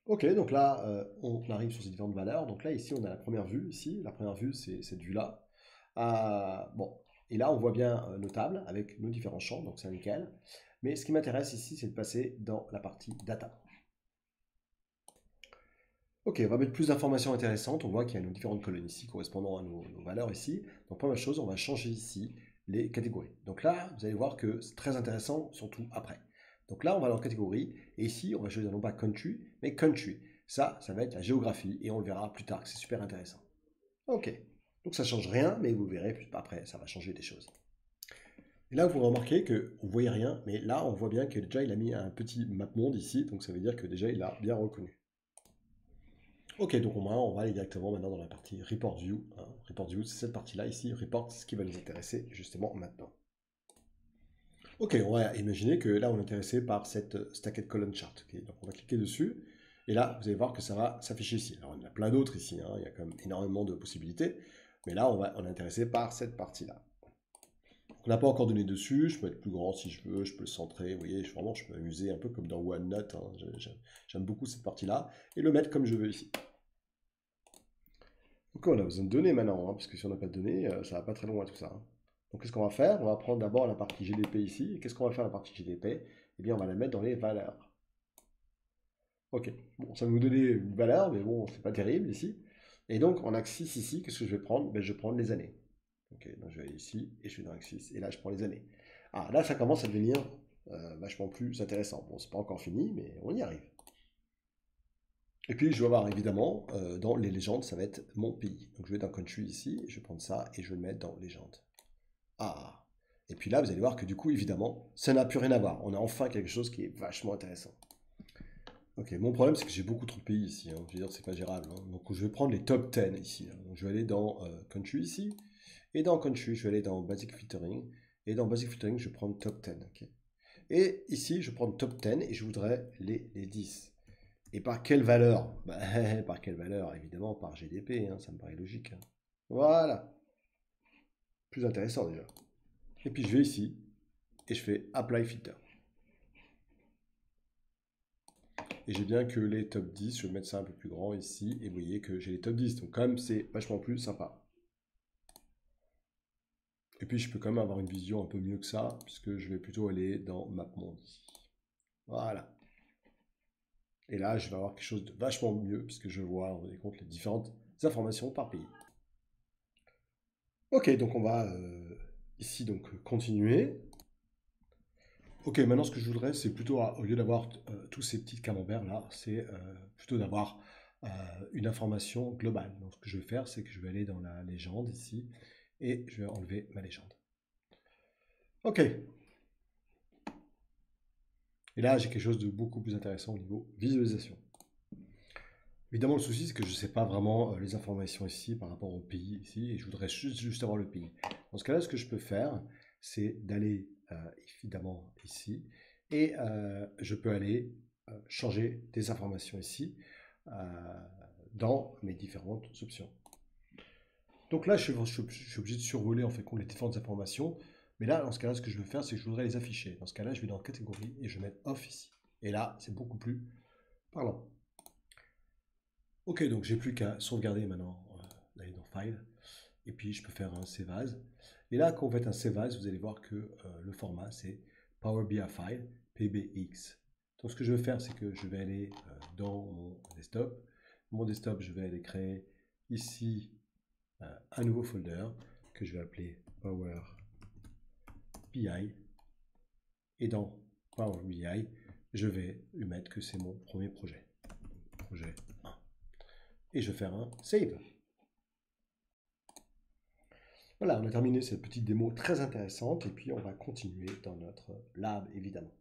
Ok, donc là, on arrive sur ces différentes valeurs. Donc là, ici, on a la première vue, ici. La première vue, c'est cette vue-là. Bon, et là, on voit bien nos tables avec nos différents champs, donc c'est nickel. Mais ce qui m'intéresse ici, c'est de passer dans la partie data. Ok, on va mettre plus d'informations intéressantes. On voit qu'il y a nos différentes colonnes ici correspondant à nos valeurs ici. Donc, première chose, on va changer ici les catégories. Donc là, vous allez voir que c'est très intéressant, surtout après. Donc là, on va dans catégorie, et ici, on va choisir non pas country, mais country. Ça va être la géographie, et on le verra plus tard, que c'est super intéressant. Ok, donc ça change rien, mais vous verrez plus après, ça va changer des choses. Et là, vous remarquez que vous voyez rien, mais là, on voit bien que déjà, il a mis un petit map monde ici, donc ça veut dire que déjà, il a bien reconnu. Ok, donc on va aller directement maintenant dans la partie Report View, hein. Report View, c'est cette partie-là ici, Report, c'est ce qui va nous intéresser justement maintenant. Ok, on va imaginer que là on est intéressé par cette Stacked Column Chart. Ok, donc on va cliquer dessus, et là vous allez voir que ça va s'afficher ici. Alors il y en a plein d'autres ici, hein, il y a quand même énormément de possibilités, mais là on est intéressé par cette partie-là. On n'a pas encore donné dessus, je peux être plus grand si je veux, je peux le centrer, vous voyez, vraiment je peux m'amuser un peu comme dans OneNote, hein, j'aime beaucoup cette partie-là, et le mettre comme je veux ici. Donc on a besoin de données maintenant, hein, parce que si on n'a pas de données, ça va pas très loin tout ça, hein. Donc qu'est-ce qu'on va faire? On va prendre d'abord la partie GDP ici. Et qu'est-ce qu'on va faire la partie GDP? Eh bien on va la mettre dans les valeurs. Ok, bon, ça va nous donner une valeur, mais bon, c'est pas terrible ici. Et donc en axis ici, qu'est-ce que je vais prendre? Ben, je vais prendre les années. Ok, donc je vais aller ici et je vais dans axis. Et là je prends les années. Ah là ça commence à devenir vachement plus intéressant. Bon, c'est pas encore fini, mais on y arrive. Et puis, je vais avoir évidemment, dans les légendes, ça va être mon pays. Donc, je vais dans Country ici, je vais prendre ça et je vais le mettre dans légendes. Ah! Et puis là, vous allez voir que du coup, évidemment, ça n'a plus rien à voir. On a enfin quelque chose qui est vachement intéressant. Ok, mon problème, c'est que j'ai beaucoup trop de pays ici, hein. Je veux dire, c'est pas gérable, hein. Donc, je vais prendre les top 10 ici, hein. Donc, je vais aller dans Country ici. Et dans Country, je vais aller dans Basic Filtering. Et dans Basic Filtering, je vais prendre top 10. Ok. Et ici, je prends top 10 et je voudrais les 10. Et par quelle valeur? Bah, par quelle valeur? Évidemment, par GDP, hein, ça me paraît logique, hein. Voilà, plus intéressant déjà. Et puis je vais ici, et je fais Apply Filter. Et j'ai bien que les top 10, je vais mettre ça un peu plus grand ici, et vous voyez que j'ai les top 10, donc quand même c'est vachement plus sympa. Et puis je peux quand même avoir une vision un peu mieux que ça, puisque je vais plutôt aller dans MapMonde ici. Voilà. Et là, je vais avoir quelque chose de vachement mieux, puisque je vois, vous rendez compte, les différentes informations par pays. Ok, donc on va ici donc continuer. Ok, maintenant ce que je voudrais, c'est plutôt, au lieu d'avoir tous ces petits camemberts là, c'est plutôt d'avoir euh, une information globale. Donc ce que je vais faire, c'est que je vais aller dans la légende ici, et je vais enlever ma légende. Ok, et là j'ai quelque chose de beaucoup plus intéressant au niveau visualisation. Évidemment, le souci, c'est que je ne sais pas vraiment les informations ici par rapport au pays ici, et je voudrais juste avoir le pays. Dans ce cas-là, ce que je peux faire, c'est d'aller évidemment ici, et je peux aller changer des informations ici euh, dans mes différentes options. Donc là, je suis obligé de survoler en fait les différentes informations, mais là, dans ce cas-là, ce que je veux faire, c'est que je voudrais les afficher. Dans ce cas-là, je vais dans catégorie et je vais mettre off ici. Et là, c'est beaucoup plus parlant. Ok, donc j'ai plus qu'à sauvegarder maintenant, d'aller dans File, et puis je peux faire un Save As. Et là, quand vous faites un Save As, vous allez voir que le format c'est Power BI File PBX. Donc ce que je vais faire, c'est que je vais aller dans mon desktop. Mon desktop, je vais aller créer ici un nouveau folder que je vais appeler Power BI. Et dans Power BI, je vais lui mettre que c'est mon premier projet. Projet 1. Et je vais faire un Save. Voilà, on a terminé cette petite démo très intéressante et puis on va continuer dans notre lab évidemment.